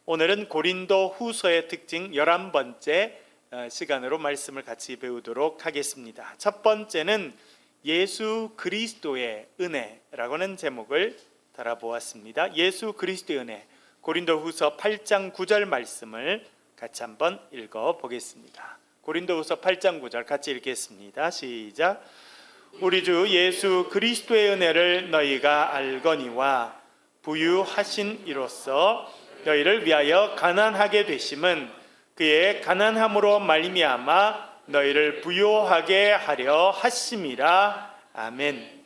오늘은 고린도 후서의 특징 11번째 시간으로 말씀을 같이 배우도록 하겠습니다. 첫 번째는 예수 그리스도의 은혜라고 하는 제목을 달아보았습니다. 예수 그리스도의 은혜, 고린도 후서 8장 9절 말씀을 같이 한번 읽어보겠습니다. 고린도 후서 8장 9절 같이 읽겠습니다. 시작. 우리 주 예수 그리스도의 은혜를 너희가 알거니와 부유하신 이로써 너희를 위하여 가난하게 되심은 그의 가난함으로 말미암아 너희를 부요하게 하려 하심이라. 아멘.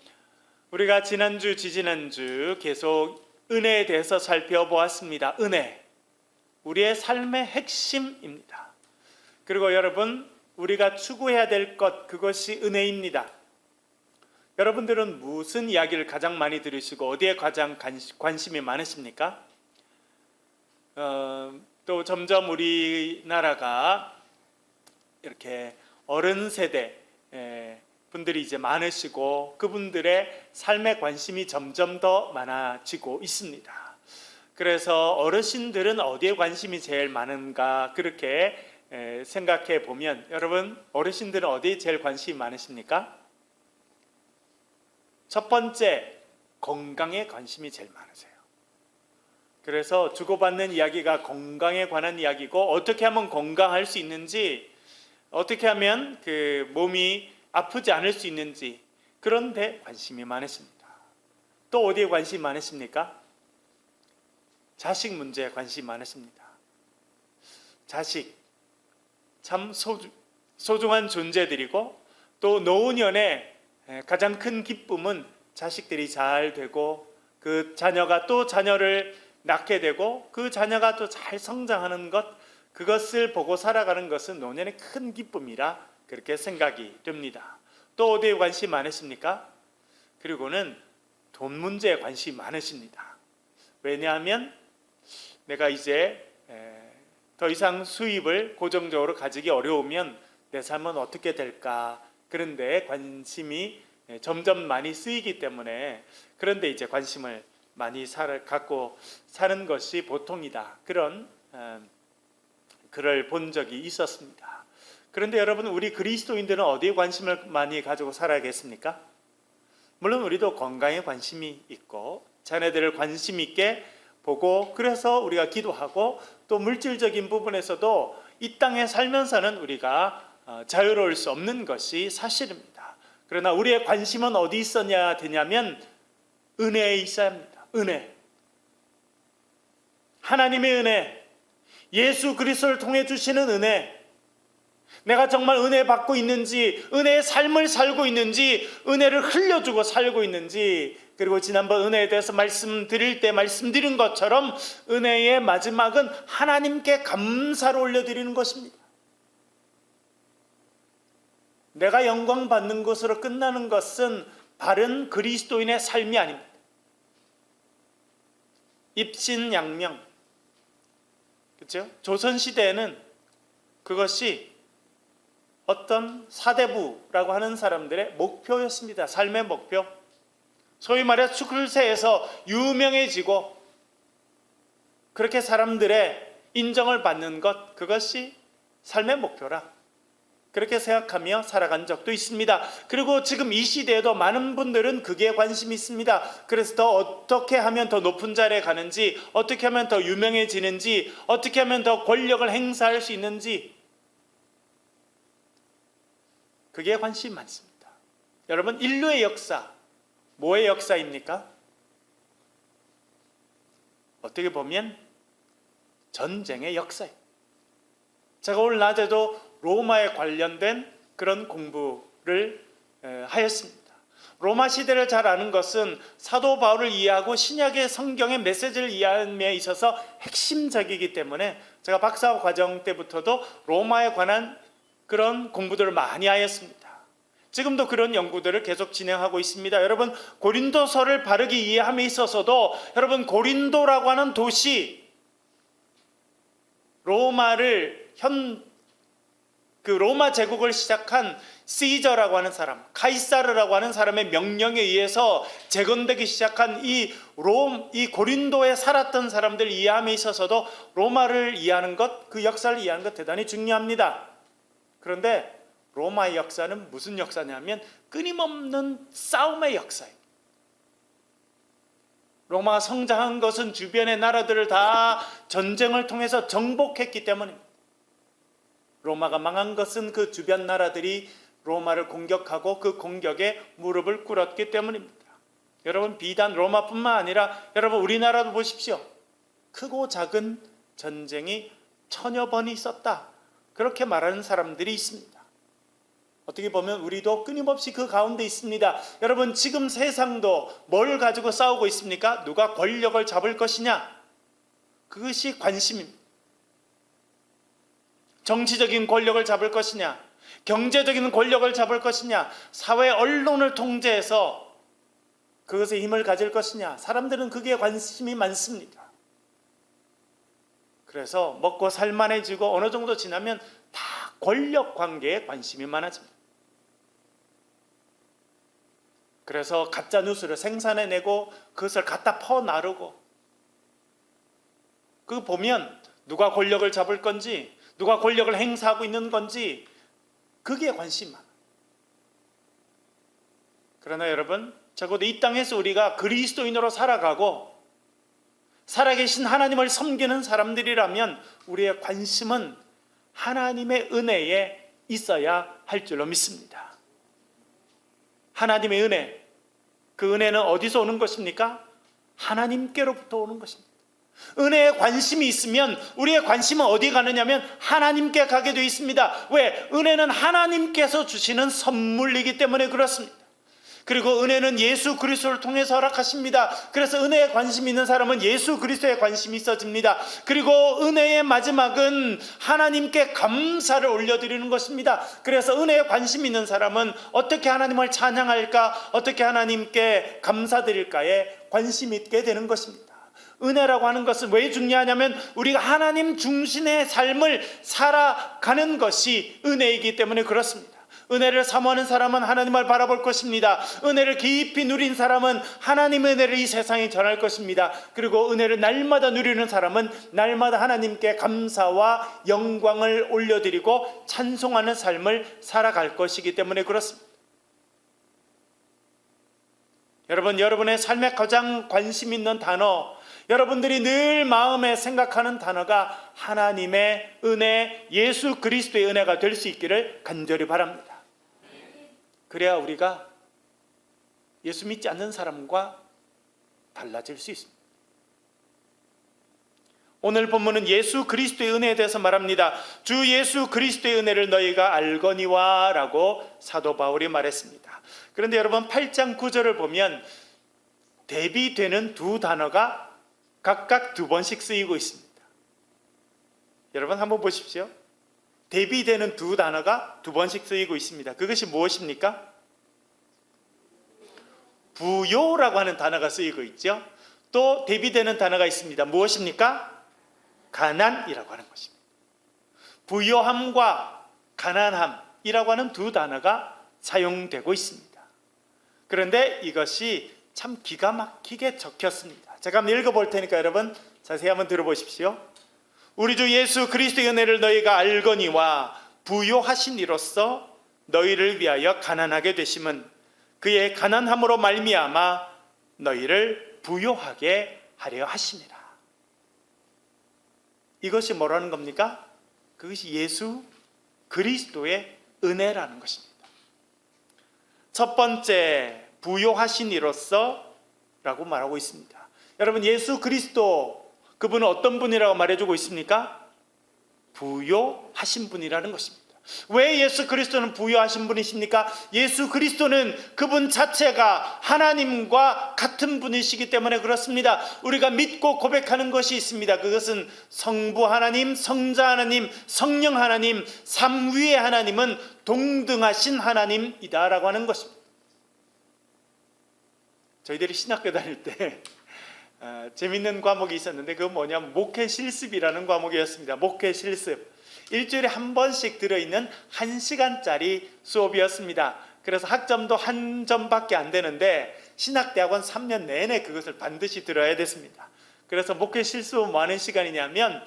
우리가 지난주 지지난주 계속 은혜에 대해서 살펴보았습니다. 은혜, 우리의 삶의 핵심입니다. 그리고 여러분, 우리가 추구해야 될 것, 그것이 은혜입니다. 여러분들은 무슨 이야기를 가장 많이 들으시고 어디에 가장 관심이 많으십니까? 또 점점 우리나라가 이렇게 어른 세대 분들이 이제 많으시고 그분들의 삶에 관심이 점점 더 많아지고 있습니다. 그래서 어르신들은 어디에 관심이 제일 많은가 그렇게 생각해 보면, 여러분 어르신들은 어디에 제일 관심이 많으십니까? 첫 번째, 건강에 관심이 제일 많으세요. 그래서 주고받는 이야기가 건강에 관한 이야기고, 어떻게 하면 건강할 수 있는지, 어떻게 하면 그 몸이 아프지 않을 수 있는지, 그런데 관심이 많으십니다. 또 어디에 관심이 많으십니까? 자식 문제에 관심이 많으십니다. 자식 참 소중한 존재들이고, 또 노년의 가장 큰 기쁨은 자식들이 잘 되고 그 자녀가 또 자녀를 낳게 되고 그 자녀가 또 잘 성장하는 것, 그것을 보고 살아가는 것은 노년의 큰 기쁨이라 그렇게 생각이 됩니다. 또 어디에 관심이 많으십니까? 그리고는 돈 문제에 관심이 많으십니다. 왜냐하면 내가 이제 더 이상 수입을 고정적으로 가지기 어려우면 내 삶은 어떻게 될까, 그런데 관심이 점점 많이 쓰이기 때문에, 그런데 이제 관심을 많이 갖고 사는 것이 보통이다, 그런 글을 본 적이 있었습니다. 그런데 여러분, 우리 그리스도인들은 어디에 관심을 많이 가지고 살아야겠습니까? 물론 우리도 건강에 관심이 있고 자녀들을 관심 있게 보고, 그래서 우리가 기도하고, 또 물질적인 부분에서도 이 땅에 살면서는 우리가 자유로울 수 없는 것이 사실입니다. 그러나 우리의 관심은 어디 있어야 되냐면 은혜에 있어야 합니다. 은혜, 하나님의 은혜, 예수 그리스도를 통해 주시는 은혜, 내가 정말 은혜 받고 있는지, 은혜의 삶을 살고 있는지, 은혜를 흘려주고 살고 있는지, 그리고 지난번 은혜에 대해서 말씀드릴 때 말씀드린 것처럼 은혜의 마지막은 하나님께 감사를 올려드리는 것입니다. 내가 영광 받는 것으로 끝나는 것은 바른 그리스도인의 삶이 아닙니다. 입신양명, 그렇죠? 조선시대에는 그것이 어떤 사대부라고 하는 사람들의 목표였습니다. 삶의 목표. 소위 말해 출세해서 유명해지고 그렇게 사람들의 인정을 받는 것, 그것이 삶의 목표라 그렇게 생각하며 살아간 적도 있습니다. 그리고 지금 이 시대에도 많은 분들은 그게 관심이 있습니다. 그래서 더 어떻게 하면 더 높은 자리에 가는지, 어떻게 하면 더 유명해지는지, 어떻게 하면 더 권력을 행사할 수 있는지, 그게 관심이 많습니다. 여러분, 인류의 역사, 뭐의 역사입니까? 어떻게 보면 전쟁의 역사예요. 제가 오늘 낮에도 로마에 관련된 그런 공부를 하였습니다. 로마 시대를 잘 아는 것은 사도 바울을 이해하고 신약의 성경의 메시지를 이해하는 데 있어서 핵심적이기 때문에 제가 박사 과정 때부터도 로마에 관한 그런 공부들을 많이 하였습니다. 지금도 그런 연구들을 계속 진행하고 있습니다. 여러분, 고린도서를 바르게 이해함에 있어서도, 여러분, 고린도라고 하는 도시, 로마를 그 로마 제국을 시작한 시저라고 하는 사람, 카이사르라고 하는 사람의 명령에 의해서 재건되기 시작한 이 이 고린도에 살았던 사람들 이해함에 있어서도 로마를 이해하는 것, 그 역사를 이해하는 것 대단히 중요합니다. 그런데 로마의 역사는 무슨 역사냐면 끊임없는 싸움의 역사예요. 로마가 성장한 것은 주변의 나라들을 다 전쟁을 통해서 정복했기 때문입니다. 로마가 망한 것은 그 주변 나라들이 로마를 공격하고 그 공격에 무릎을 꿇었기 때문입니다. 여러분, 비단 로마뿐만 아니라 여러분 우리나라도 보십시오. 크고 작은 전쟁이 1000여 번이 있었다, 그렇게 말하는 사람들이 있습니다. 어떻게 보면 우리도 끊임없이 그 가운데 있습니다. 여러분, 지금 세상도 뭘 가지고 싸우고 있습니까? 누가 권력을 잡을 것이냐, 그것이 관심입니다. 정치적인 권력을 잡을 것이냐, 경제적인 권력을 잡을 것이냐, 사회 언론을 통제해서 그것에 힘을 가질 것이냐, 사람들은 그게 관심이 많습니다. 그래서 먹고 살만해지고 어느 정도 지나면 다 권력 관계에 관심이 많아집니다. 그래서 가짜 뉴스를 생산해내고 그것을 갖다 퍼나르고, 그거 보면 누가 권력을 잡을 건지, 누가 권력을 행사하고 있는 건지, 그게 관심이 많아요. 그러나 여러분, 적어도 이 땅에서 우리가 그리스도인으로 살아가고 살아계신 하나님을 섬기는 사람들이라면 우리의 관심은 하나님의 은혜에 있어야 할 줄로 믿습니다. 하나님의 은혜, 그 은혜는 어디서 오는 것입니까? 하나님께로부터 오는 것입니다. 은혜에 관심이 있으면 우리의 관심은 어디 가느냐면 하나님께 가게 되어 있습니다. 왜? 은혜는 하나님께서 주시는 선물이기 때문에 그렇습니다. 그리고 은혜는 예수 그리스도를 통해서 허락하십니다. 그래서 은혜에 관심이 있는 사람은 예수 그리스도에 관심이 있어집니다. 그리고 은혜의 마지막은 하나님께 감사를 올려드리는 것입니다. 그래서 은혜에 관심이 있는 사람은 어떻게 하나님을 찬양할까, 어떻게 하나님께 감사드릴까에 관심이 있게 되는 것입니다. 은혜라고 하는 것은 왜 중요하냐면 우리가 하나님 중심의 삶을 살아가는 것이 은혜이기 때문에 그렇습니다. 은혜를 사모하는 사람은 하나님을 바라볼 것입니다. 은혜를 깊이 누린 사람은 하나님의 은혜를 이 세상에 전할 것입니다. 그리고 은혜를 날마다 누리는 사람은 날마다 하나님께 감사와 영광을 올려드리고 찬송하는 삶을 살아갈 것이기 때문에 그렇습니다. 여러분, 여러분의 삶에 가장 관심 있는 단어, 여러분들이 늘 마음에 생각하는 단어가 하나님의 은혜, 예수 그리스도의 은혜가 될 수 있기를 간절히 바랍니다. 그래야 우리가 예수 믿지 않는 사람과 달라질 수 있습니다. 오늘 본문은 예수 그리스도의 은혜에 대해서 말합니다. 주 예수 그리스도의 은혜를 너희가 알거니와 라고 사도 바울이 말했습니다. 그런데 여러분, 8장 9절을 보면 대비되는 두 단어가 각각 2번씩 쓰이고 있습니다. 여러분 한번 보십시오. 대비되는 두 단어가 2번씩 쓰이고 있습니다. 그것이 무엇입니까? 부요라고 하는 단어가 쓰이고 있죠. 또 대비되는 단어가 있습니다. 무엇입니까? 가난이라고 하는 것입니다. 부요함과 가난함이라고 하는 두 단어가 사용되고 있습니다. 그런데 이것이 참 기가 막히게 적혔습니다. 제가 한번 읽어볼 테니까 여러분 자세히 한번 들어보십시오. 우리 주 예수 그리스도의 은혜를 너희가 알거니와 부요하신 이로써 너희를 위하여 가난하게 되심은 그의 가난함으로 말미암아 너희를 부요하게 하려 하심이라. 이것이 뭐라는 겁니까? 그것이 예수 그리스도의 은혜라는 것입니다. 첫 번째, 부요하신 이로써 라고 말하고 있습니다. 여러분, 예수 그리스도, 그분은 어떤 분이라고 말해주고 있습니까? 부요하신 분이라는 것입니다. 왜 예수 그리스도는 부요하신 분이십니까? 예수 그리스도는 그분 자체가 하나님과 같은 분이시기 때문에 그렇습니다. 우리가 믿고 고백하는 것이 있습니다. 그것은 성부 하나님, 성자 하나님, 성령 하나님, 삼위의 하나님은 동등하신 하나님이다 라고 하는 것입니다. 저희들이 신학교 다닐 때 재밌는 과목이 있었는데 그건 뭐냐면 목회 실습이라는 과목이었습니다. 목회 실습. 일주일에 한 번씩 들어있는 1시간짜리 수업이었습니다. 그래서 학점도 한 점밖에 안 되는데 신학대학원 3년 내내 그것을 반드시 들어야 됐습니다. 그래서 목회 실수 뭐 하는 시간이냐면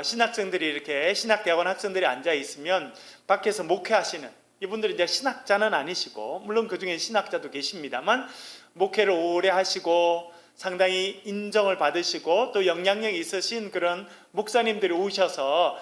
신학생들이 이렇게 신학대학원 학생들이 앉아 있으면 밖에서 목회하시는 이분들이 이제 신학자는 아니시고 물론 그 중에 신학자도 계십니다만 목회를 오래 하시고 상당히 인정을 받으시고 또 영향력이 있으신 그런 목사님들이 오셔서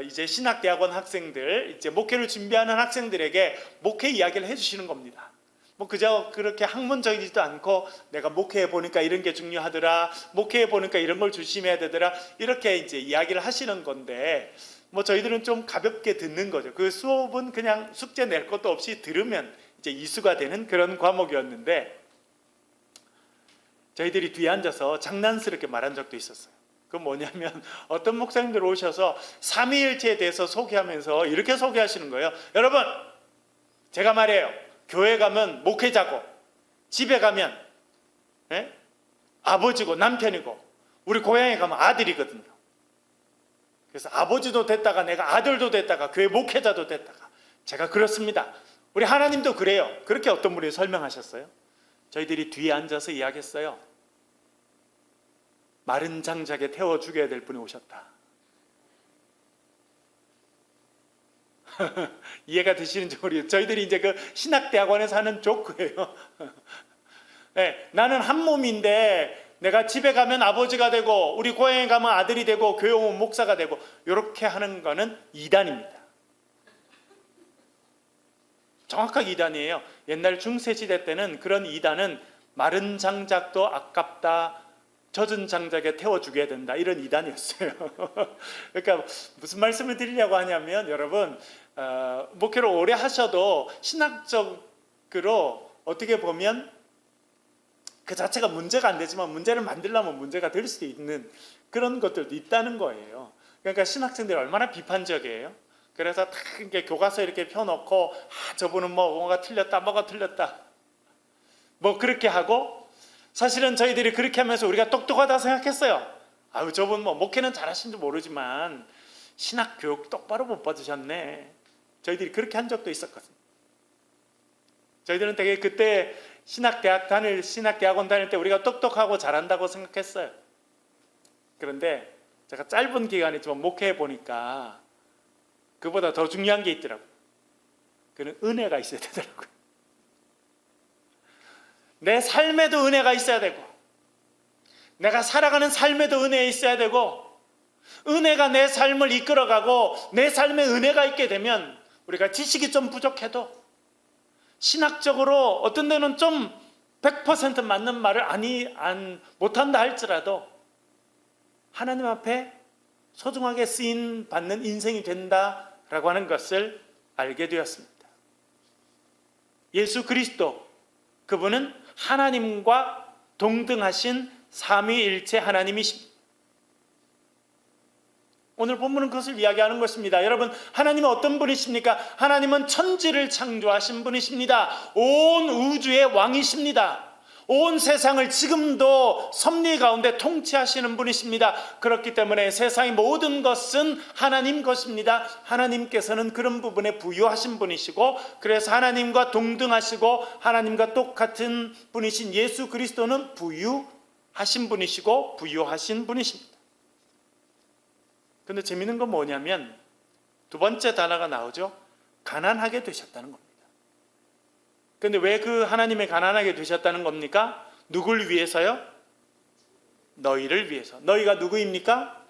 이제 신학대학원 학생들, 이제 목회를 준비하는 학생들에게 목회 이야기를 해주시는 겁니다. 뭐 그저 그렇게 학문적이지도 않고 내가 목회해 보니까 이런 게 중요하더라, 목회해 보니까 이런 걸 조심해야 되더라, 이렇게 이제 이야기를 하시는 건데 뭐 저희들은 좀 가볍게 듣는 거죠. 그 수업은 그냥 숙제 낼 것도 없이 들으면 이제 이수가 되는 그런 과목이었는데 저희들이 뒤에 앉아서 장난스럽게 말한 적도 있었어요. 그건 뭐냐면 어떤 목사님들 오셔서 삼위일체에 대해서 소개하면서 이렇게 소개하시는 거예요. 여러분, 제가 말이에요. 교회 가면 목회자고 집에 가면 아버지고 남편이고 우리 고향에 가면 아들이거든요. 그래서 아버지도 됐다가 내가 아들도 됐다가 교회 목회자도 됐다가 제가 그렇습니다. 우리 하나님도 그래요. 그렇게 어떤 분이 설명하셨어요. 저희들이 뒤에 앉아서 이야기했어요. 마른 장작에 태워 죽여야 될 분이 오셨다. 이해가 되시는지 모르겠어요. 저희들이 이제 그 신학대학원에서 하는 조크예요. 네, 나는 한 몸인데 내가 집에 가면 아버지가 되고 우리 고향에 가면 아들이 되고 교회 오면 목사가 되고 이렇게 하는 거는 이단입니다. 정확하게 이단이에요. 옛날 중세시대 때는 그런 이단은 마른 장작도 아깝다, 젖은 장작에 태워 죽여야 된다, 이런 이단이었어요. 그러니까 무슨 말씀을 드리려고 하냐면 여러분 목회를 오래 하셔도 신학적으로 어떻게 보면 그 자체가 문제가 안 되지만 문제를 만들려면 문제가 될 수 있는 그런 것들도 있다는 거예요. 그러니까 신학생들이 얼마나 비판적이에요. 그래서 다 이렇게 교과서 이렇게 펴놓고 저분은 뭐가 틀렸다, 뭐가 틀렸다, 뭐 그렇게 하고 사실은 저희들이 그렇게 하면서 우리가 똑똑하다 생각했어요. 아유, 저분 뭐 목회는 잘하신지 모르지만 신학 교육 똑바로 못 받으셨네. 저희들이 그렇게 한 적도 있었거든요. 저희들은 되게 그때 신학대학원 다닐 때 우리가 똑똑하고 잘한다고 생각했어요. 그런데 제가 짧은 기간이지만 목회해 보니까 그보다 더 중요한 게 있더라고요. 그는 은혜가 있어야 되더라고요. 내 삶에도 은혜가 있어야 되고 내가 살아가는 삶에도 은혜가 있어야 되고 은혜가 내 삶을 이끌어가고 내 삶에 은혜가 있게 되면 우리가 지식이 좀 부족해도 신학적으로 어떤 데는 좀 100% 맞는 말을 못한다 할지라도 하나님 앞에 소중하게 쓰임 받는 인생이 된다라고 하는 것을 알게 되었습니다. 예수 그리스도, 그분은 하나님과 동등하신 삼위일체 하나님이십니다. 오늘 본문은 그것을 이야기하는 것입니다. 여러분, 하나님은 어떤 분이십니까? 하나님은 천지를 창조하신 분이십니다. 온 우주의 왕이십니다. 온 세상을 지금도 섭리 가운데 통치하시는 분이십니다. 그렇기 때문에 세상의 모든 것은 하나님 것입니다. 하나님께서는 그런 부분에 부유하신 분이시고, 그래서 하나님과 동등하시고 하나님과 똑같은 분이신 예수 그리스도는 부유하신 분이시고 부유하신 분이십니다. 근데 재미있는 건 뭐냐면 두 번째 단어가 나오죠. 가난하게 되셨다는 겁니다. 근데 왜 그 하나님의 가난하게 되셨다는 겁니까? 누굴 위해서요? 너희를 위해서. 너희가 누구입니까?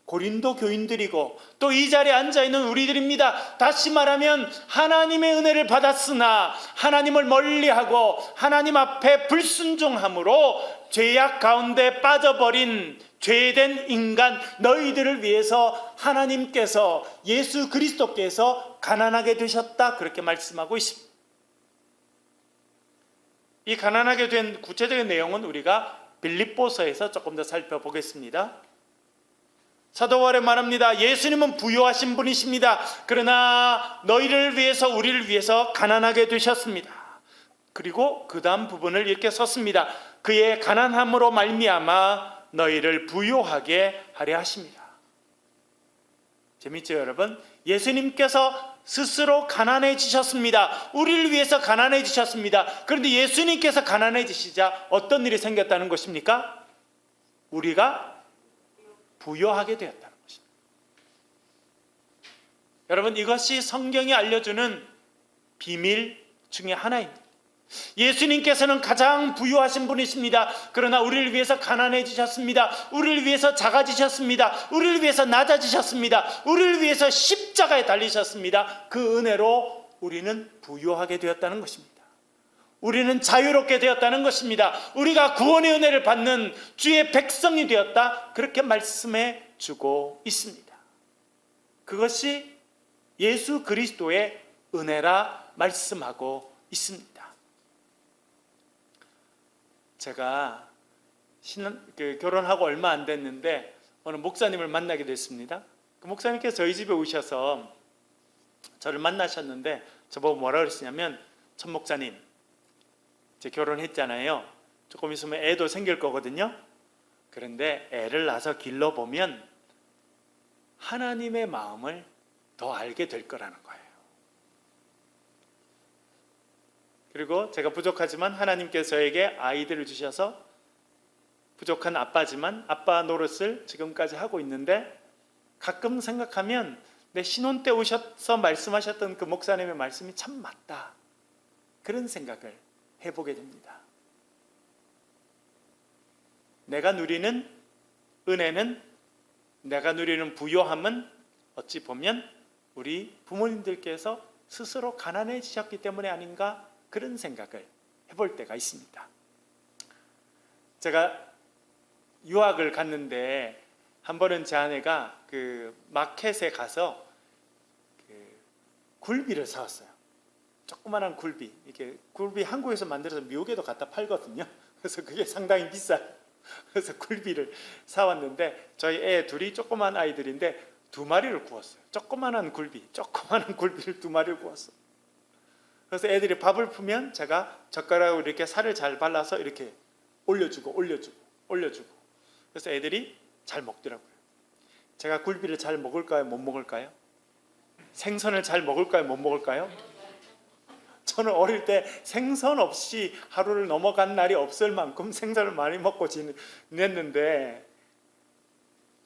고린도 교인들이고 또 이 자리에 앉아있는 우리들입니다. 다시 말하면 하나님의 은혜를 받았으나 하나님을 멀리하고 하나님 앞에 불순종함으로 죄악 가운데 빠져버린 죄된 인간 너희들을 위해서 하나님께서 예수 그리스도께서 가난하게 되셨다, 그렇게 말씀하고 있습니다. 이 가난하게 된 구체적인 내용은 우리가 빌립보서에서 조금 더 살펴보겠습니다. 사도 바울이 말합니다. 예수님은 부유하신 분이십니다. 그러나 너희를 위해서, 우리를 위해서 가난하게 되셨습니다. 그리고 그 다음 부분을 이렇게 썼습니다. 그의 가난함으로 말미암아 너희를 부유하게 하려 하십니다. 재밌죠, 여러분? 예수님께서 스스로 가난해지셨습니다. 우리를 위해서 가난해지셨습니다. 그런데 예수님께서 가난해지시자 어떤 일이 생겼다는 것입니까? 우리가 부요하게 되었다는 것입니다. 여러분, 이것이 성경이 알려주는 비밀 중에 하나입니다. 예수님께서는 가장 부유하신 분이십니다. 그러나 우리를 위해서 가난해지셨습니다. 우리를 위해서 작아지셨습니다. 우리를 위해서 낮아지셨습니다. 우리를 위해서 십자가에 달리셨습니다. 그 은혜로 우리는 부유하게 되었다는 것입니다. 우리는 자유롭게 되었다는 것입니다. 우리가 구원의 은혜를 받는 주의 백성이 되었다, 그렇게 말씀해 주고 있습니다. 그것이 예수 그리스도의 은혜라 말씀하고 있습니다. 제가 결혼하고 얼마 안 됐는데 어느 목사님을 만나게 됐습니다. 그 목사님께서 저희 집에 오셔서 저를 만나셨는데 저보고 뭐라 그러시냐면, 천 목사님, 이제 결혼했잖아요. 조금 있으면 애도 생길 거거든요. 그런데 애를 낳아서 길러보면 하나님의 마음을 더 알게 될 거라는 거예요. 그리고 제가 부족하지만 하나님께서 저에게 아이들을 주셔서 부족한 아빠지만 아빠 노릇을 지금까지 하고 있는데, 가끔 생각하면 내 신혼 때 오셔서 말씀하셨던 그 목사님의 말씀이 참 맞다, 그런 생각을 해보게 됩니다. 내가 누리는 은혜는, 내가 누리는 부요함은 어찌 보면 우리 부모님들께서 스스로 가난해지셨기 때문에 아닌가, 그런 생각을 해볼 때가 있습니다. 제가 유학을 갔는데 한 번은 제 아내가 그 마켓에 가서 굴비를 사왔어요. 조그만한 굴비. 이렇게 굴비 한국에서 만들어서 미국에도 갖다 팔거든요. 그래서 그게 상당히 비싸요. 그래서 굴비를 사왔는데 저희 애 둘이 조그만 아이들인데 2마리를 구웠어요. 조그만한 굴비를 2마리를 구웠어요. 그래서 애들이 밥을 푸면 제가 젓가락으로 이렇게 살을 잘 발라서 이렇게 올려주고 그래서 애들이 잘 먹더라고요. 제가 굴비를 잘 먹을까요? 못 먹을까요? 생선을 잘 먹을까요? 못 먹을까요? 저는 어릴 때 생선 없이 하루를 넘어간 날이 없을 만큼 생선을 많이 먹고 지냈는데,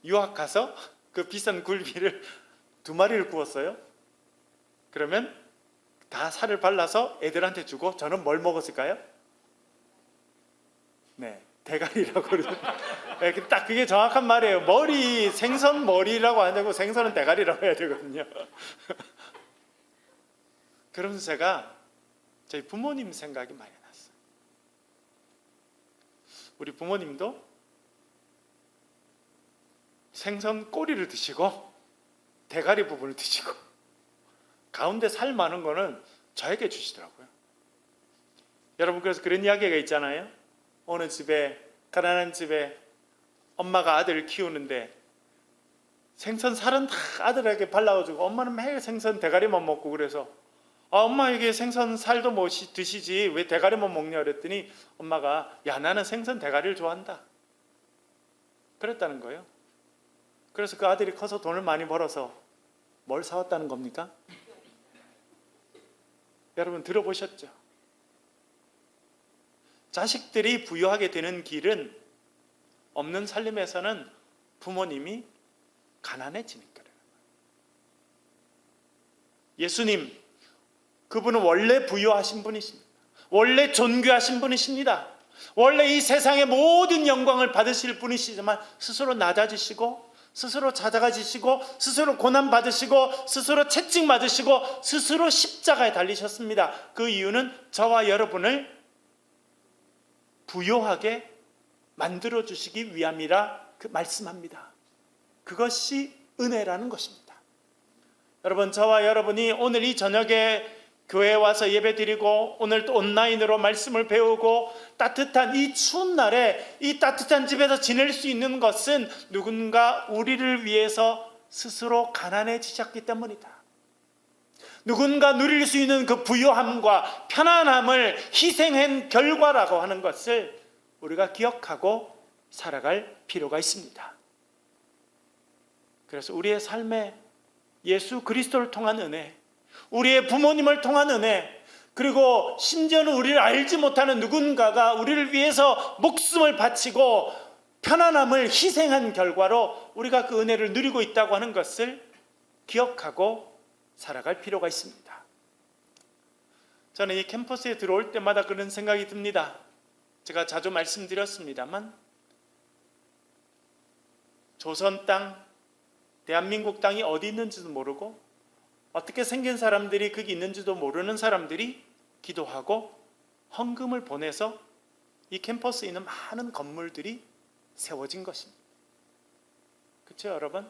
유학 가서 그 비싼 굴비를 2마리를 구웠어요. 그러면 다 살을 발라서 애들한테 주고 저는 뭘 먹었을까요? 네, 대가리라고 그러죠. 네, 딱 그게 정확한 말이에요. 머리, 생선 머리라고 안 되고 생선은 대가리라고 해야 되거든요. 그러면서 제가 저희 부모님 생각이 많이 났어요. 우리 부모님도 생선 꼬리를 드시고 대가리 부분을 드시고 가운데 살 많은 거는 저에게 주시더라고요. 여러분, 그래서 그런 이야기가 있잖아요. 어느 집에, 가난한 집에 엄마가 아들을 키우는데 생선 살은 다 아들에게 발라가지고 엄마는 매일 생선 대가리만 먹고, 그래서 엄마 이게 생선 살도 뭐 드시지 왜 대가리만 먹냐 그랬더니 엄마가, 야, 나는 생선 대가리를 좋아한다, 그랬다는 거예요. 그래서 그 아들이 커서 돈을 많이 벌어서 뭘 사왔다는 겁니까? 여러분 들어보셨죠? 자식들이 부유하게 되는 길은, 없는 살림에서는 부모님이 가난해지는 거예요. 예수님, 그분은 원래 부유하신 분이십니다. 원래 존귀하신 분이십니다. 원래 이 세상의 모든 영광을 받으실 분이시지만 스스로 낮아지시고, 스스로 찾아가지시고, 스스로 고난받으시고, 스스로 채찍맞으시고, 스스로 십자가에 달리셨습니다. 그 이유는 저와 여러분을 부요하게 만들어주시기 위함이라 말씀합니다. 그것이 은혜라는 것입니다. 여러분, 저와 여러분이 오늘 이 저녁에 교회에 와서 예배드리고 오늘 또 온라인으로 말씀을 배우고 따뜻한 이 추운 날에 이 따뜻한 집에서 지낼 수 있는 것은 누군가 우리를 위해서 스스로 가난해지셨기 때문이다. 누군가 누릴 수 있는 그 부요함과 편안함을 희생한 결과라고 하는 것을 우리가 기억하고 살아갈 필요가 있습니다. 그래서 우리의 삶에 예수 그리스도를 통한 은혜, 우리의 부모님을 통한 은혜, 그리고 심지어는 우리를 알지 못하는 누군가가 우리를 위해서 목숨을 바치고 편안함을 희생한 결과로 우리가 그 은혜를 누리고 있다고 하는 것을 기억하고 살아갈 필요가 있습니다. 저는 이 캠퍼스에 들어올 때마다 그런 생각이 듭니다. 제가 자주 말씀드렸습니다만, 조선 땅, 대한민국 땅이 어디 있는지도 모르고 어떻게 생긴 사람들이 거기 있는지도 모르는 사람들이 기도하고 헌금을 보내서 이 캠퍼스에 있는 많은 건물들이 세워진 것입니다. 그렇죠, 여러분?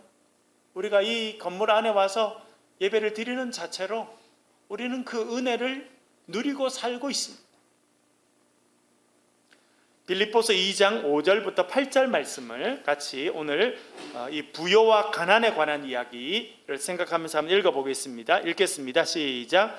우리가 이 건물 안에 와서 예배를 드리는 자체로 우리는 그 은혜를 누리고 살고 있습니다. 빌립보서 2장 5절부터 8절 말씀을 같이 오늘 이 부요와 가난에 관한 이야기를 생각하면서 한번 읽어보겠습니다. 읽겠습니다. 시작.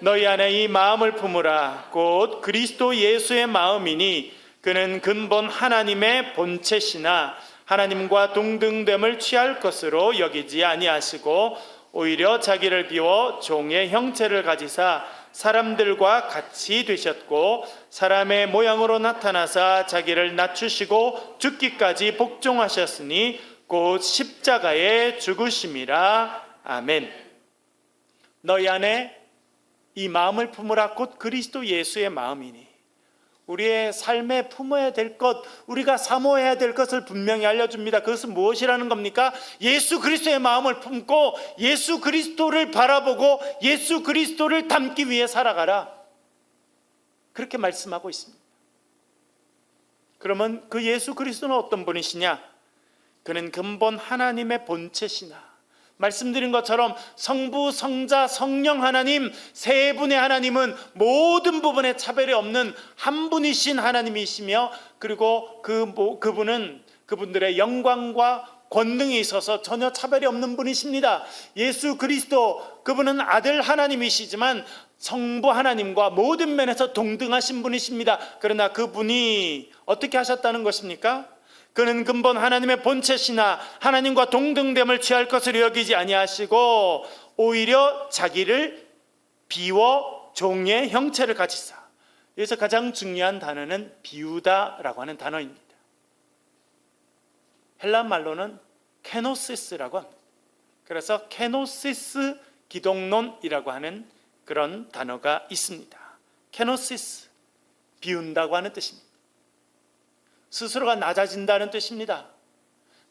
너희 안에 이 마음을 품으라. 곧 그리스도 예수의 마음이니 그는 근본 하나님의 본체시나 하나님과 동등됨을 취할 것으로 여기지 아니하시고 오히려 자기를 비워 종의 형체를 가지사 사람들과 같이 되셨고 사람의 모양으로 나타나사 자기를 낮추시고 죽기까지 복종하셨으니 곧 십자가에 죽으심이라. 아멘. 너희 안에 이 마음을 품으라. 곧 그리스도 예수의 마음이니. 우리의 삶에 품어야 될 것, 우리가 사모해야 될 것을 분명히 알려줍니다. 그것은 무엇이라는 겁니까? 예수 그리스도의 마음을 품고 예수 그리스도를 바라보고 예수 그리스도를 닮기 위해 살아가라. 그렇게 말씀하고 있습니다. 그러면 그 예수 그리스도는 어떤 분이시냐? 그는 근본 하나님의 본체시나. 말씀드린 것처럼 성부, 성자, 성령 하나님 세 분의 하나님은 모든 부분에 차별이 없는 한 분이신 하나님이시며, 그리고 그분은 그분들의 영광과 권능에 있어서 전혀 차별이 없는 분이십니다. 예수 그리스도, 그분은 아들 하나님이시지만 성부 하나님과 모든 면에서 동등하신 분이십니다. 그러나 그분이 어떻게 하셨다는 것입니까? 그는 근본 하나님의 본체시나 하나님과 동등됨을 취할 것으로 여기지 아니하시고 오히려 자기를 비워 종의 형체를 가지사. 여기서 가장 중요한 단어는 비우다라고 하는 단어입니다. 헬라 말로는 케노시스라고 합니다. 그래서 케노시스 기독론이라고 하는 그런 단어가 있습니다. 케노시스, 비운다고 하는 뜻입니다. 스스로가 낮아진다는 뜻입니다.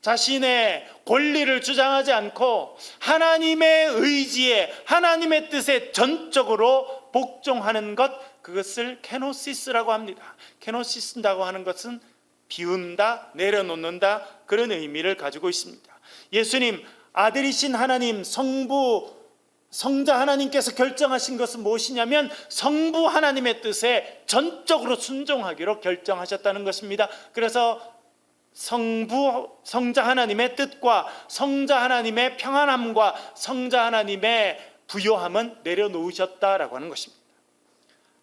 자신의 권리를 주장하지 않고 하나님의 의지에, 하나님의 뜻에 전적으로 복종하는 것, 그것을 케노시스라고 합니다. 케노시스라고 하는 것은 비운다, 내려놓는다, 그런 의미를 가지고 있습니다. 예수님, 아들이신 하나님, 성부, 성자 하나님께서 결정하신 것은 무엇이냐면 성부 하나님의 뜻에 전적으로 순종하기로 결정하셨다는 것입니다. 그래서 성부, 성자 하나님의 뜻과 성자 하나님의 평안함과 성자 하나님의 부요함은 내려놓으셨다라고 하는 것입니다.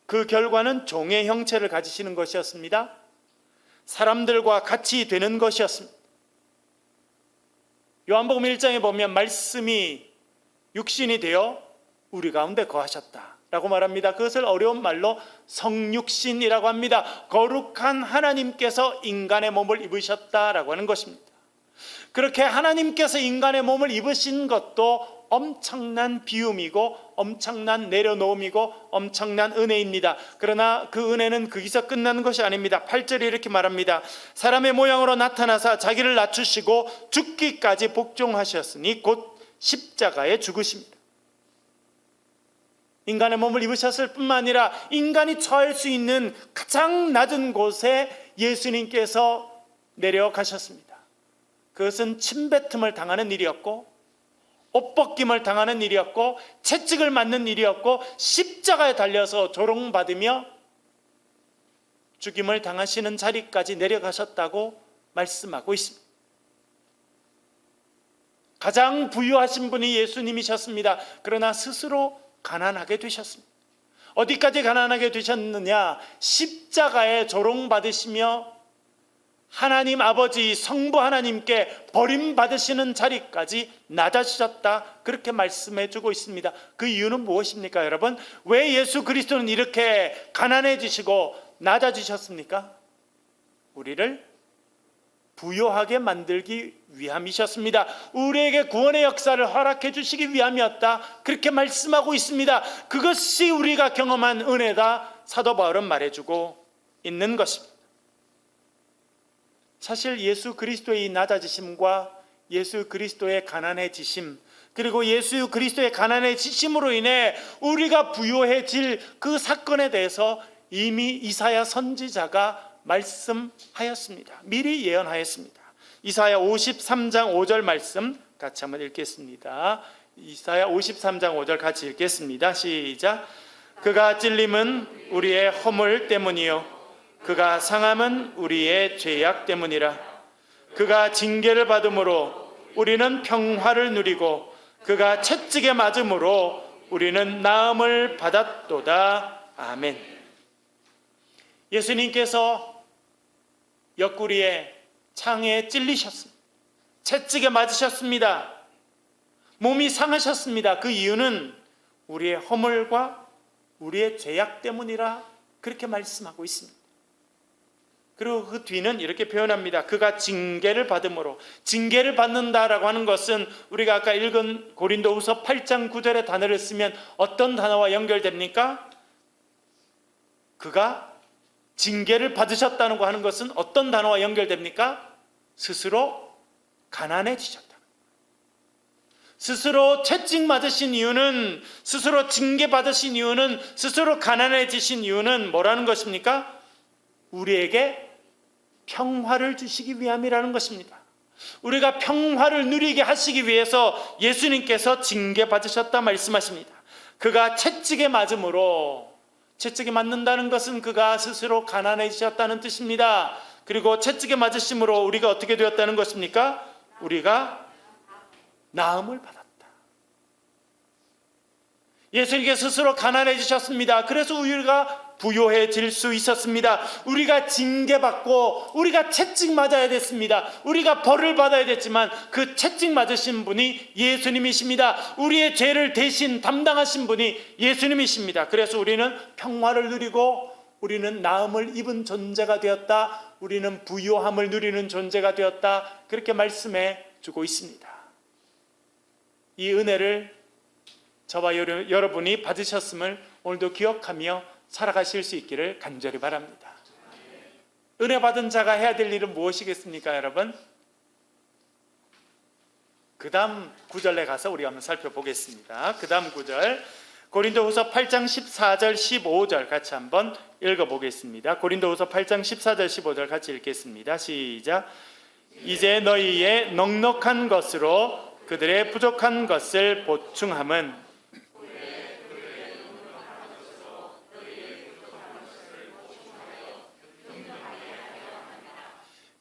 그 결과는 종의 형체를 가지시는 것이었습니다. 사람들과 같이 되는 것이었습니다. 요한복음 1장에 보면 말씀이 육신이 되어 우리 가운데 거하셨다라고 말합니다. 그것을 어려운 말로 성육신이라고 합니다. 거룩한 하나님께서 인간의 몸을 입으셨다라고 하는 것입니다. 그렇게 하나님께서 인간의 몸을 입으신 것도 엄청난 비움이고 엄청난 내려놓음이고 엄청난 은혜입니다. 그러나 그 은혜는 거기서 끝나는 것이 아닙니다. 8절에 이렇게 말합니다. 사람의 모양으로 나타나사 자기를 낮추시고 죽기까지 복종하셨으니 곧 십자가에 죽으십니다. 인간의 몸을 입으셨을 뿐만 아니라 인간이 처할 수 있는 가장 낮은 곳에 예수님께서 내려가셨습니다. 그것은 침뱉음을 당하는 일이었고 옷 벗김을 당하는 일이었고 채찍을 맞는 일이었고 십자가에 달려서 조롱받으며 죽임을 당하시는 자리까지 내려가셨다고 말씀하고 있습니다. 가장 부유하신 분이 예수님이셨습니다. 그러나 스스로 가난하게 되셨습니다. 어디까지 가난하게 되셨느냐? 십자가에 조롱받으시며 하나님 아버지 성부 하나님께 버림받으시는 자리까지 낮아지셨다, 그렇게 말씀해 주고 있습니다. 그 이유는 무엇입니까 여러분? 왜 예수 그리스도는 이렇게 가난해지시고 낮아지셨습니까? 우리를 부요하게 만들기 위함이셨습니다. 우리에게 구원의 역사를 허락해 주시기 위함이었다, 그렇게 말씀하고 있습니다. 그것이 우리가 경험한 은혜다, 사도 바울은 말해주고 있는 것입니다. 사실 예수 그리스도의 낮아지심과 예수 그리스도의 가난해지심, 그리고 예수 그리스도의 가난해지심으로 인해 우리가 부요해질 그 사건에 대해서 이미 이사야 선지자가 말씀하였습니다. 미리 예언하였습니다. 이사야 53장 5절 말씀 같이 한번 읽겠습니다. 이사야 53장 5절 같이 읽겠습니다. 시작. 그가 찔림은 우리의 허물 때문이요 그가 상함은 우리의 죄악 때문이라. 그가 징계를 받음으로 우리는 평화를 누리고 그가 채찍에 맞음으로 우리는 나음을 받았도다. 아멘. 예수님께서 옆구리에 창에 찔리셨습니다. 채찍에 맞으셨습니다. 몸이 상하셨습니다. 그 이유는 우리의 허물과 우리의 죄악 때문이라, 그렇게 말씀하고 있습니다. 그리고 그 뒤는 이렇게 표현합니다. 그가 징계를 받음으로. 징계를 받는다라고 하는 것은 우리가 아까 읽은 고린도후서 8장 9절의 단어를 쓰면 어떤 단어와 연결됩니까? 그가 징계를 받으셨다는 거 하는 것은 어떤 단어와 연결됩니까? 스스로 가난해지셨다. 스스로 채찍 맞으신 이유는, 스스로 징계 받으신 이유는, 스스로 가난해지신 이유는 뭐라는 것입니까? 우리에게 평화를 주시기 위함이라는 것입니다. 우리가 평화를 누리게 하시기 위해서 예수님께서 징계 받으셨다 말씀하십니다. 그가 채찍에 맞음으로, 채찍에 맞는다는 것은 그가 스스로 가난해지셨다는 뜻입니다. 그리고 채찍에 맞으심으로 우리가 어떻게 되었다는 것입니까? 우리가 나음을 받았다. 예수님께 스스로 가난해지셨습니다. 그래서 우리가 부요해질 수 있었습니다. 우리가 징계받고 우리가 채찍 맞아야 됐습니다. 우리가 벌을 받아야 됐지만 그 채찍 맞으신 분이 예수님이십니다. 우리의 죄를 대신 담당하신 분이 예수님이십니다. 그래서 우리는 평화를 누리고 우리는 나음을 입은 존재가 되었다. 우리는 부요함을 누리는 존재가 되었다. 그렇게 말씀해 주고 있습니다. 이 은혜를 저와 여러분이 받으셨음을 오늘도 기억하며 살아가실 수 있기를 간절히 바랍니다. 은혜 받은 자가 해야 될 일은 무엇이겠습니까 여러분? 그 다음 구절에 가서 우리가 한번 살펴보겠습니다. 그 다음 구절, 고린도후서 8장 14절 15절 같이 한번 읽어보겠습니다. 고린도후서 8장 14절 15절 같이 읽겠습니다. 시작. 이제 너희의 넉넉한 것으로 그들의 부족한 것을 보충함은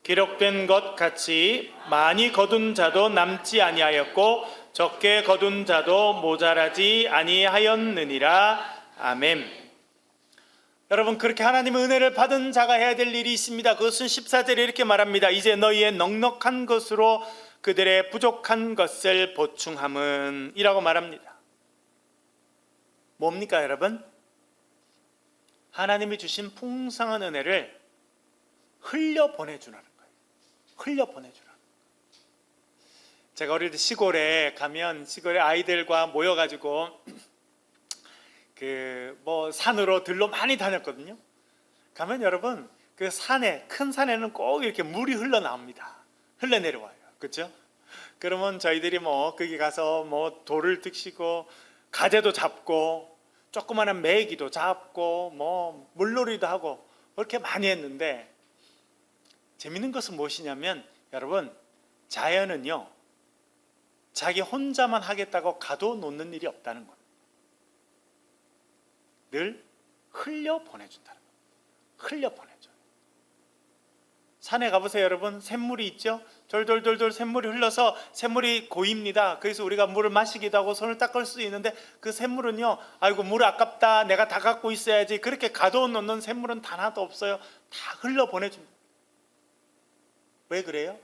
기록된 것 같이 많이 거둔 자도 남지 아니하였고 적게 거둔 자도 모자라지 아니하였느니라. 아멘. 여러분, 그렇게 하나님의 은혜를 받은 자가 해야 될 일이 있습니다. 그것은 14절에 이렇게 말합니다. 이제 너희의 넉넉한 것으로 그들의 부족한 것을 보충함은 이라고 말합니다. 뭡니까 여러분? 하나님이 주신 풍성한 은혜를 흘려 보내주라는 거예요. 흘려 보내주라. 제가 어릴 때 시골에 가면 시골에 아이들과 모여가지고 산으로 들로 많이 다녔거든요. 가면 여러분 그 산에, 큰 산에는 꼭 이렇게 물이 흘러 나옵니다. 흘러 내려와요. 그렇죠? 그러면 저희들이 거기 가서 돌을 득시고 가재도 잡고 조그마한 메기도 잡고 물놀이도 하고 그렇게 많이 했는데, 재밌는 것은 무엇이냐면 여러분, 자연은요 자기 혼자만 하겠다고 가둬놓는 일이 없다는 겁니다. 늘 흘려 보내준다는 겁니다. 흘려 보내줘요. 산에 가보세요 여러분. 샘물이 있죠. 돌돌돌돌 샘물이 흘러서 샘물이 고입니다. 그래서 우리가 물을 마시기도 하고 손을 닦을 수 있는데 그 샘물은요, 아이고 물 아깝다, 내가 다 갖고 있어야지, 그렇게 가둬놓는 샘물은 하나도 없어요. 다 흘러 보내줍니다. 왜 그래요?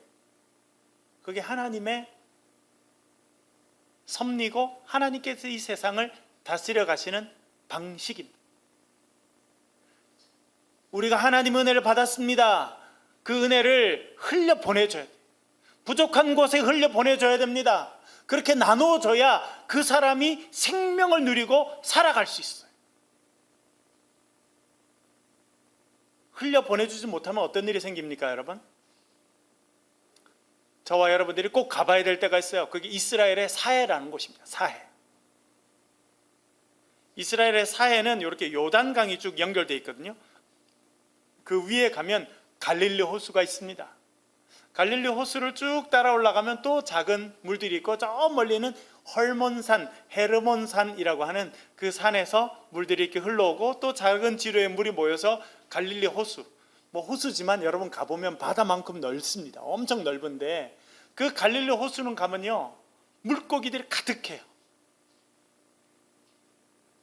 그게 하나님의 섭리고 하나님께서 이 세상을 다스려 가시는 방식입니다. 우리가 하나님 은혜를 받았습니다. 그 은혜를 흘려 보내줘야 돼요. 부족한 곳에 흘려 보내줘야 됩니다. 그렇게 나눠줘야 그 사람이 생명을 누리고 살아갈 수 있어요. 흘려 보내주지 못하면 어떤 일이 생깁니까, 여러분? 저와 여러분들이 꼭 가봐야 될 때가 있어요. 그게 이스라엘의 사해라는 곳입니다. 사해. 이스라엘의 사해는 이렇게 요단강이 쭉 연결되어 있거든요. 그 위에 가면 갈릴리 호수가 있습니다. 갈릴리 호수를 쭉 따라 올라가면 또 작은 물들이 있고, 저 멀리는 헐몬산, 헤르몬산이라고 하는 그 산에서 물들이 이렇게 흘러오고, 또 작은 지류의 물이 모여서 갈릴리 호수. 뭐 호수지만 여러분 가보면 바다만큼 넓습니다. 엄청 넓은데 그 갈릴리 호수는 가면요, 물고기들이 가득해요.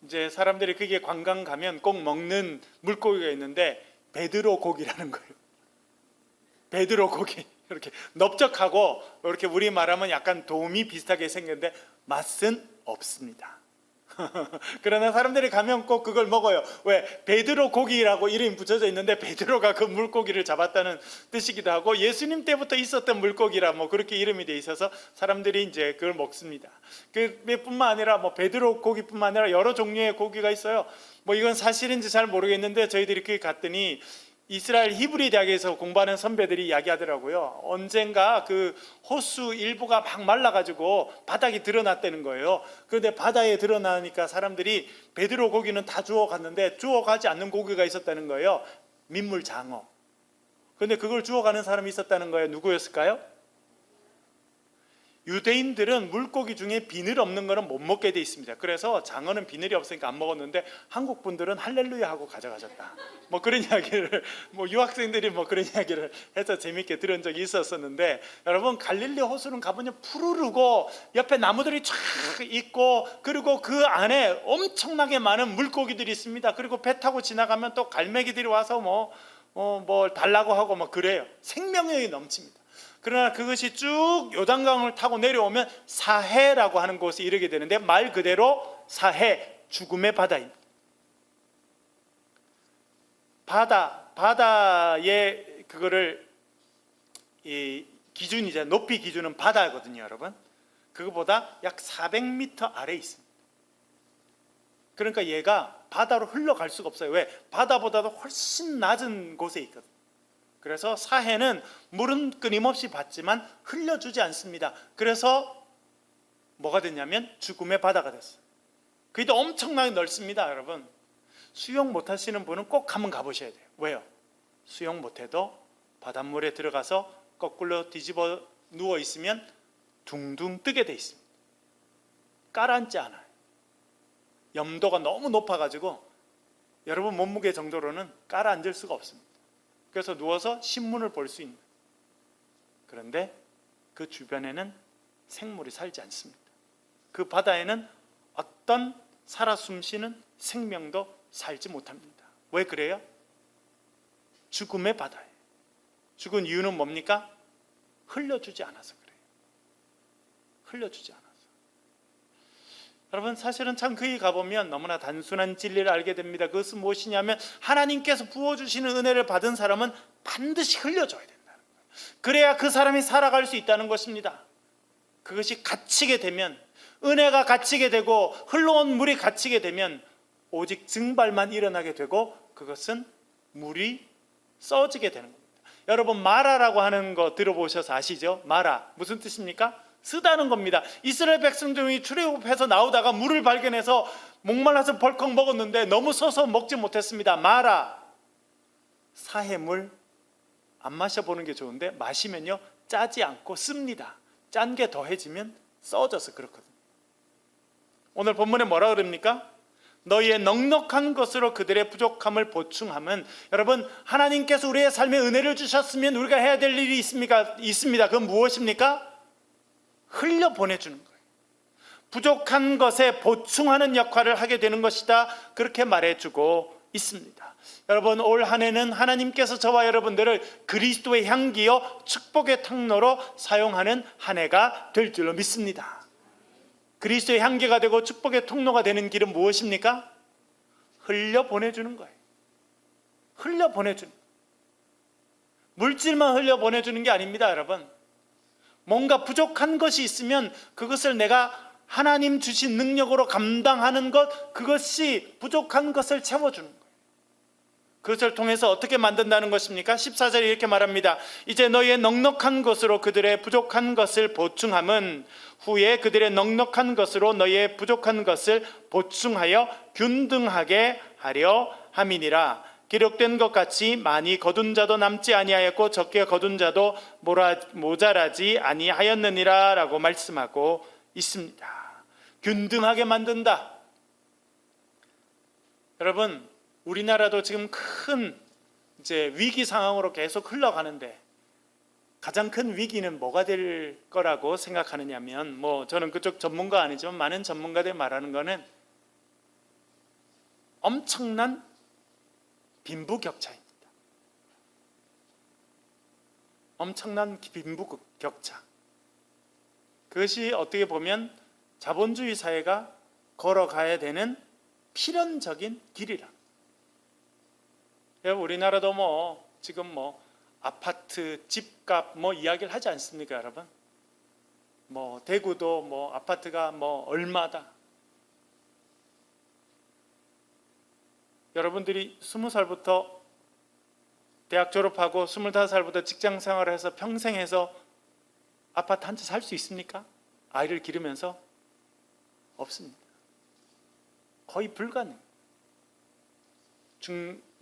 이제 사람들이 그게 관광 가면 꼭 먹는 물고기가 있는데 베드로 고기라는 거예요. 베드로 고기. 이렇게 넓적하고 이렇게 우리 말하면 약간 도미 비슷하게 생겼는데 맛은 없습니다. 그러나 사람들이 가면 꼭 그걸 먹어요. 왜? 베드로 고기라고 이름이 붙여져 있는데 베드로가 그 물고기를 잡았다는 뜻이기도 하고, 예수님 때부터 있었던 물고기라 뭐 그렇게 이름이 돼 있어서 사람들이 이제 그걸 먹습니다. 그뿐만 아니라 뭐 베드로 고기뿐만 아니라 여러 종류의 고기가 있어요. 뭐 이건 사실인지 잘 모르겠는데 저희들이 거기 갔더니 이스라엘 히브리 대학에서 공부하는 선배들이 이야기하더라고요. 언젠가 그 호수 일부가 막 말라가지고 바닥이 드러났다는 거예요. 그런데 바다에 드러나니까 사람들이 베드로 고기는 다 주워갔는데 주워가지 않는 고기가 있었다는 거예요. 민물장어. 그런데 그걸 주워가는 사람이 있었다는 거예요. 누구였을까요? 유대인들은 물고기 중에 비늘 없는 거는 못 먹게 돼 있습니다. 그래서 장어는 비늘이 없으니까 안 먹었는데 한국 분들은 할렐루야 하고 가져가셨다. 뭐 그런 이야기를, 뭐 유학생들이 뭐 그런 이야기를 해서 재밌게 들은 적이 있었었는데, 여러분 갈릴리 호수는 가보면 푸르르고 옆에 나무들이 쫙 있고, 그리고 그 안에 엄청나게 많은 물고기들이 있습니다. 그리고 배 타고 지나가면 또 갈매기들이 와서 뭐 달라고 하고 뭐 그래요. 생명력이 넘칩니다. 그러나 그것이 쭉 요단강을 타고 내려오면 사해라고 하는 곳에 이르게 되는데, 말 그대로 사해, 죽음의 바다입니다. 바다의 그거를 이 기준이자 높이 기준은 바다거든요, 여러분. 그거보다 약 400m 아래에 있습니다. 그러니까 얘가 바다로 흘러갈 수가 없어요. 왜? 바다보다도 훨씬 낮은 곳에 있거든요. 그래서 사해는 물은 끊임없이 받지만 흘려주지 않습니다. 그래서 뭐가 됐냐면 죽음의 바다가 됐어요. 그게 또 엄청나게 넓습니다, 여러분. 수영 못하시는 분은 꼭 한번 가보셔야 돼요. 왜요? 수영 못해도 바닷물에 들어가서 거꾸로 뒤집어 누워 있으면 둥둥 뜨게 돼 있습니다. 가라앉지 않아요. 염도가 너무 높아가지고 여러분 몸무게 정도로는 가라앉을 수가 없습니다. 그래서 누워서 신문을 볼 수 있는. 그런데 그 주변에는 생물이 살지 않습니다. 그 바다에는 어떤 살아 숨쉬는 생명도 살지 못합니다. 왜 그래요? 죽음의 바다예요. 죽은 이유는 뭡니까? 흘려주지 않아서 그래요. 흘려주지 않아서. 여러분, 사실은 참 거기 가보면 너무나 단순한 진리를 알게 됩니다. 그것은 무엇이냐면 하나님께서 부어주시는 은혜를 받은 사람은 반드시 흘려줘야 된다는 거예요. 그래야 그 사람이 살아갈 수 있다는 것입니다. 그것이 갇히게 되면, 은혜가 갇히게 되고 흘러온 물이 갇히게 되면 오직 증발만 일어나게 되고, 그것은 물이 써지게 되는 겁니다. 여러분, 마라라고 하는 거 들어보셔서 아시죠? 마라 무슨 뜻입니까? 쓰다는 겁니다. 이스라엘 백성 중에 출애굽해서 나오다가 물을 발견해서 목말라서 벌컥 먹었는데 너무 써서 먹지 못했습니다. 마라, 사해물. 안 마셔보는 게 좋은데 마시면요 짜지 않고 씁니다. 짠 게 더해지면 써져서 그렇거든요. 오늘 본문에 뭐라 그럽니까? 너희의 넉넉한 것으로 그들의 부족함을 보충함은, 여러분, 하나님께서 우리의 삶에 은혜를 주셨으면 우리가 해야 될 일이 있습니까? 있습니다. 그건 무엇입니까? 흘려 보내주는 거예요. 부족한 것에 보충하는 역할을 하게 되는 것이다. 그렇게 말해주고 있습니다. 여러분, 올 한 해는 하나님께서 저와 여러분들을 그리스도의 향기요 축복의 통로로 사용하는 한 해가 될 줄로 믿습니다. 그리스도의 향기가 되고 축복의 통로가 되는 길은 무엇입니까? 흘려 보내주는 거예요. 흘려 보내주는 거예요. 물질만 흘려 보내주는 게 아닙니다, 여러분. 뭔가 부족한 것이 있으면 그것을 내가 하나님 주신 능력으로 감당하는 것, 그것이 부족한 것을 채워주는 거예요. 그것을 통해서 어떻게 만든다는 것입니까? 14절에 이렇게 말합니다. 이제 너희의 넉넉한 것으로 그들의 부족한 것을 보충함은 후에 그들의 넉넉한 것으로 너희의 부족한 것을 보충하여 균등하게 하려 함이니라. 기록된 것 같이 많이 거둔 자도 남지 아니하였고 적게 거둔 자도 모자라지 아니하였느니라 라고 말씀하고 있습니다. 균등하게 만든다. 여러분, 우리나라도 지금 큰 위기 상황으로 계속 흘러가는데 가장 큰 위기는 뭐가 될 거라고 생각하느냐면, 저는 그쪽 전문가 아니지만 많은 전문가들이 말하는 거는 엄청난 빈부격차입니다. 엄청난 빈부격차. 그것이 어떻게 보면 자본주의 사회가 걸어가야 되는 필연적인 길이라. 우리나라도 지금 아파트 집값 이야기를 하지 않습니까, 여러분? 대구도 아파트가 얼마다. 여러분들이 20살부터 대학 졸업하고 25살부터 직장 생활을 해서 평생 해서 아파트 한 채 살 수 있습니까? 아이를 기르면서? 없습니다. 거의 불가능.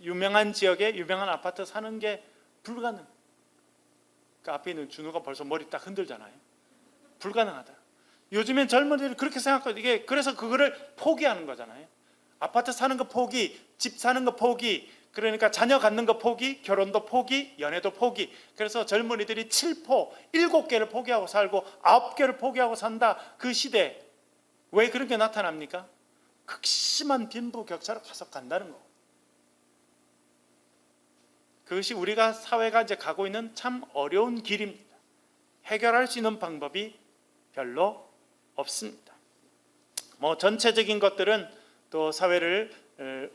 유명한 지역에 유명한 아파트 사는 게 불가능. 그 앞에 있는 준우가 벌써 머리 딱 흔들잖아요. 불가능하다. 요즘엔 젊은이들이 그렇게 생각하고, 이게 그래서 그거를 포기하는 거잖아요. 아파트 사는 거 포기, 집 사는 거 포기, 그러니까 자녀 갖는 거 포기, 결혼도 포기, 연애도 포기. 그래서 젊은이들이 7포, 7개를 포기하고 살고 9개를 포기하고 산다. 그 시대. 왜 그런 게 나타납니까? 극심한 빈부격차로 계속 간다는 거. 그것이 우리가 사회가 이제 가고 있는 참 어려운 길입니다. 해결할 수 있는 방법이 별로 없습니다. 전체적인 것들은 또 사회를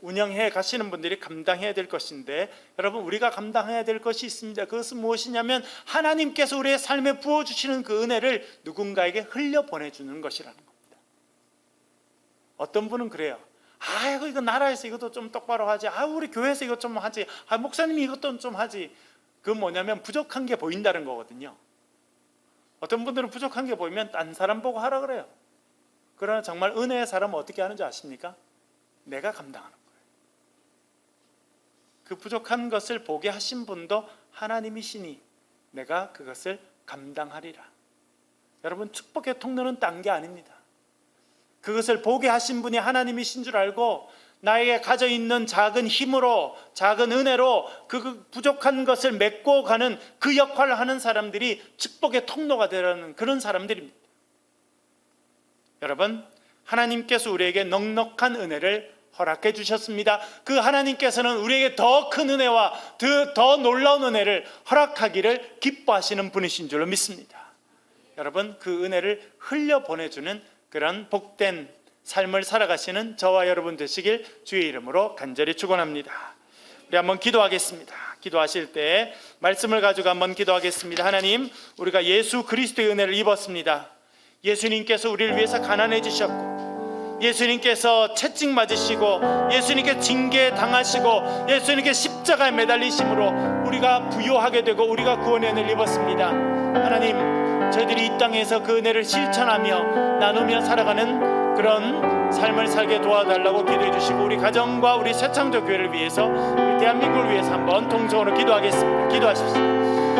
운영해 가시는 분들이 감당해야 될 것인데, 여러분, 우리가 감당해야 될 것이 있습니다. 그것은 무엇이냐면 하나님께서 우리의 삶에 부어주시는 그 은혜를 누군가에게 흘려보내주는 것이라는 겁니다. 어떤 분은 그래요. 아이고, 이거 나라에서 이것도 좀 똑바로 하지. 우리 교회에서 이것 좀 하지. 목사님이 이것도 좀 하지. 그건 뭐냐면 부족한 게 보인다는 거거든요. 어떤 분들은 부족한 게 보이면 딴 사람 보고 하라 그래요. 그러나 정말 은혜의 사람은 어떻게 하는지 아십니까? 내가 감당하는 거예요. 그 부족한 것을 보게 하신 분도 하나님이시니 내가 그것을 감당하리라. 여러분, 축복의 통로는 딴 게 아닙니다. 그것을 보게 하신 분이 하나님이신 줄 알고 나에게 가져 있는 작은 힘으로, 작은 은혜로 그 부족한 것을 메꿔 가는 그 역할을 하는 사람들이 축복의 통로가 되라는 그런 사람들입니다. 여러분, 하나님께서 우리에게 넉넉한 은혜를 허락해 주셨습니다. 그 하나님께서는 우리에게 더 큰 은혜와 더 놀라운 은혜를 허락하기를 기뻐하시는 분이신 줄로 믿습니다. 여러분, 그 은혜를 흘려보내주는 그런 복된 삶을 살아가시는 저와 여러분 되시길 주의 이름으로 간절히 축원합니다. 우리 한번 기도하겠습니다. 기도하실 때 말씀을 가지고 한번 기도하겠습니다. 하나님, 우리가 예수 그리스도의 은혜를 입었습니다. 예수님께서 우리를 위해서 가난해지셨고, 예수님께서 채찍 맞으시고, 예수님께 징계 당하시고, 예수님께 십자가에 매달리심으로 우리가 부요하게 되고 우리가 구원의 은혜를 입었습니다. 하나님, 저희들이 이 땅에서 그 은혜를 실천하며 나누며 살아가는 그런 삶을 살게 도와달라고 기도해 주시고, 우리 가정과 우리 새창조 교회를 위해서, 우리 대한민국을 위해서 한번 동성으로 기도하겠습니다. 기도하십시오.